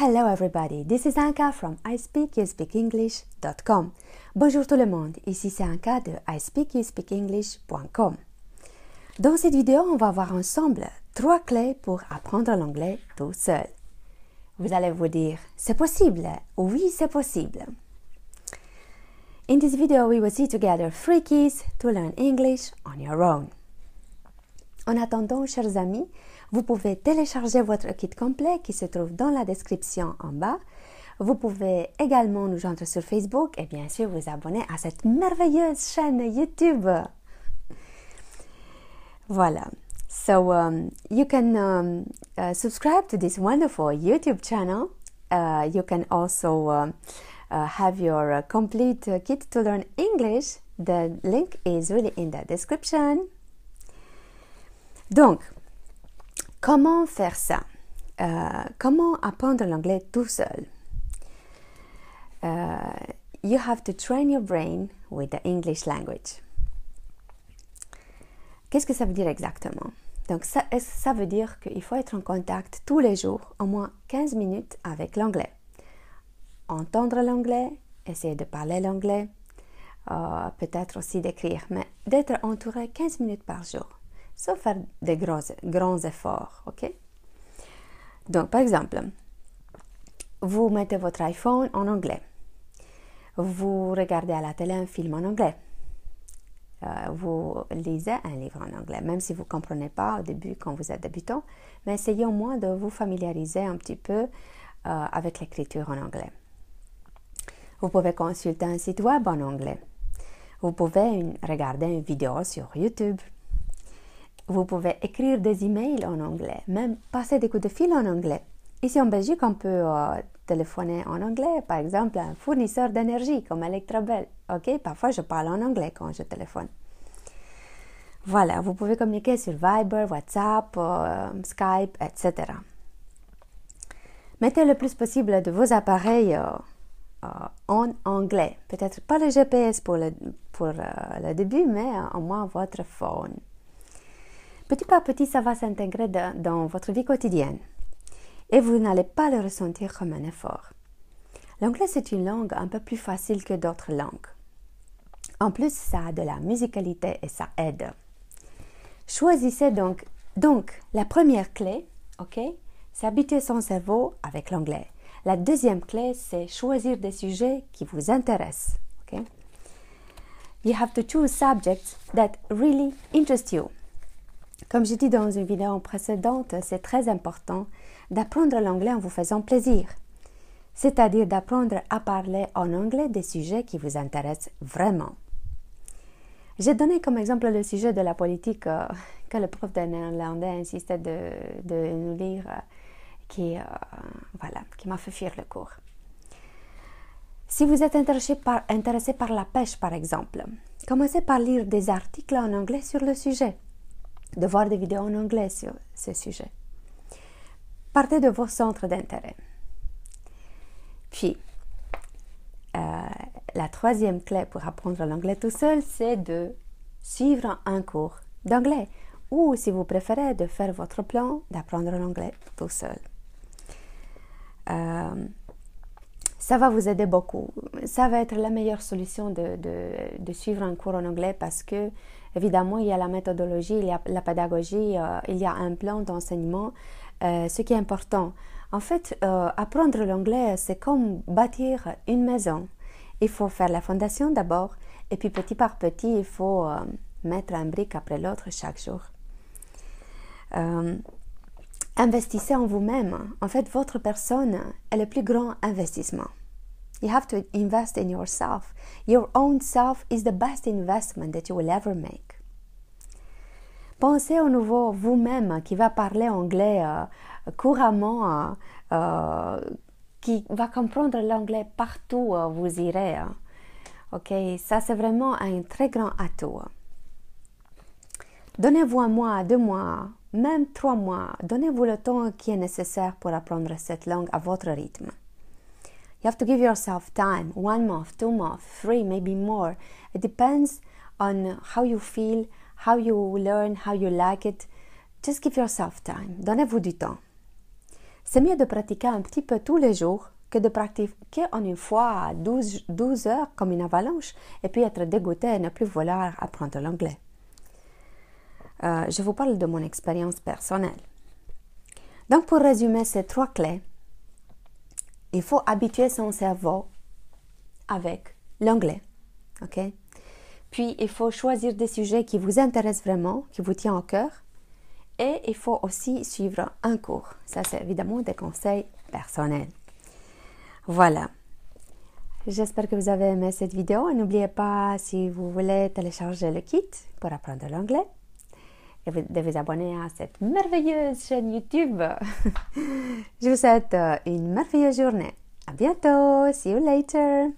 Hello everybody, this is Anka from ispeakyouSpeakEnglish.com. Bonjour tout le monde, ici c'est Anka de ispeakyouSpeakEnglish.com. Dans cette vidéo, on va voir ensemble 3 clés pour apprendre l'anglais tout seul. Vous allez vous dire, c'est possible? Oui, c'est possible. In this video, we will see together 3 keys to learn English on your own. En attendant, chers amis, vous pouvez télécharger votre kit complet qui se trouve dans la description en bas. Vous pouvez également nous joindre sur Facebook et bien sûr vous abonner à cette merveilleuse chaîne YouTube. Voilà. So you can subscribe to this wonderful YouTube channel. You can also have your complete kit to learn English. The link is really in the description. Donc, comment faire ça? Comment apprendre l'anglais tout seul? You have to train your brain with the English language. Qu'est-ce que ça veut dire exactement? Donc, ça veut dire qu'il faut être en contact tous les jours, au moins 15 minutes avec l'anglais. Entendre l'anglais, essayer de parler l'anglais, peut-être aussi d'écrire, mais d'être entouré 15 minutes par jour. Sauf faire des grands efforts, ok? Donc, par exemple, vous mettez votre iPhone en anglais. Vous regardez à la télé un film en anglais. Vous lisez un livre en anglais, même si vous ne comprenez pas au début quand vous êtes débutant, mais essayez au moins de vous familiariser un petit peu avec l'écriture en anglais. Vous pouvez consulter un site web en anglais. Vous pouvez regarder une vidéo sur YouTube. Vous pouvez écrire des emails en anglais, même passer des coups de fil en anglais. Ici en Belgique, on peut téléphoner en anglais, par exemple un fournisseur d'énergie comme Electrabel. Ok, parfois je parle en anglais quand je téléphone. Voilà, vous pouvez communiquer sur Viber, WhatsApp, Skype, etc. Mettez le plus possible de vos appareils en anglais. Peut-être pas le GPS pour le début, mais au moins votre phone. Petit par petit, ça va s'intégrer dans votre vie quotidienne et vous n'allez pas le ressentir comme un effort. L'anglais, c'est une langue un peu plus facile que d'autres langues. En plus, ça a de la musicalité et ça aide. Choisissez donc la première clé, ok, c'est habituer son cerveau avec l'anglais. La deuxième clé, c'est choisir des sujets qui vous intéressent, ok. You have to choose subjects that really interest you. Comme j'ai dit dans une vidéo précédente, c'est très important d'apprendre l'anglais en vous faisant plaisir. C'est-à-dire d'apprendre à parler en anglais des sujets qui vous intéressent vraiment. J'ai donné comme exemple le sujet de la politique que le prof de néerlandais insistait de nous lire, qui m'a fait fuir le cours. Si vous êtes intéressé par la pêche, par exemple, commencez par lire des articles en anglais sur le sujet, de voir des vidéos en anglais sur ce sujet. Partez de vos centres d'intérêt. Puis, la troisième clé pour apprendre l'anglais tout seul, c'est de suivre un cours d'anglais ou, si vous préférez, de faire votre plan d'apprendre l'anglais tout seul. Ça va vous aider beaucoup. Ça va être la meilleure solution de suivre un cours en anglais parce que, évidemment, il y a la méthodologie, il y a la pédagogie, il y a un plan d'enseignement. Ce qui est important, en fait, apprendre l'anglais, c'est comme bâtir une maison. Il faut faire la fondation d'abord et puis petit par petit, il faut mettre un brique après l'autre chaque jour. Investissez en vous-même. En fait, votre personne est le plus grand investissement. You have to invest in yourself. Your own self is the best investment that you will ever make. Pensez au nouveau vous-même qui va parler anglais couramment, qui va comprendre l'anglais partout où vous irez. Ok, ça c'est vraiment un très grand atout. Donnez-vous 1 mois, 2 mois, même 3 mois. Donnez-vous le temps qui est nécessaire pour apprendre cette langue à votre rythme. You have to give yourself time, 1 month, 2 months, 3, maybe more. It depends on how you feel, how you learn, how you like it. Just give yourself time. Donnez-vous du temps. C'est mieux de pratiquer un petit peu tous les jours que de pratiquer en une fois à 12 heures comme une avalanche et puis être dégoûté et ne plus vouloir apprendre l'anglais. Je vous parle de mon expérience personnelle. Donc, pour résumer ces 3 clés, il faut habituer son cerveau avec l'anglais. Ok? Puis, il faut choisir des sujets qui vous intéressent vraiment, qui vous tiennent au cœur. Et il faut aussi suivre un cours. Ça, c'est évidemment des conseils personnels. Voilà. J'espère que vous avez aimé cette vidéo. Et n'oubliez pas, si vous voulez télécharger le kit pour apprendre l'anglais, et de vous abonner à cette merveilleuse chaîne YouTube. Je vous souhaite une merveilleuse journée. À bientôt. See you later.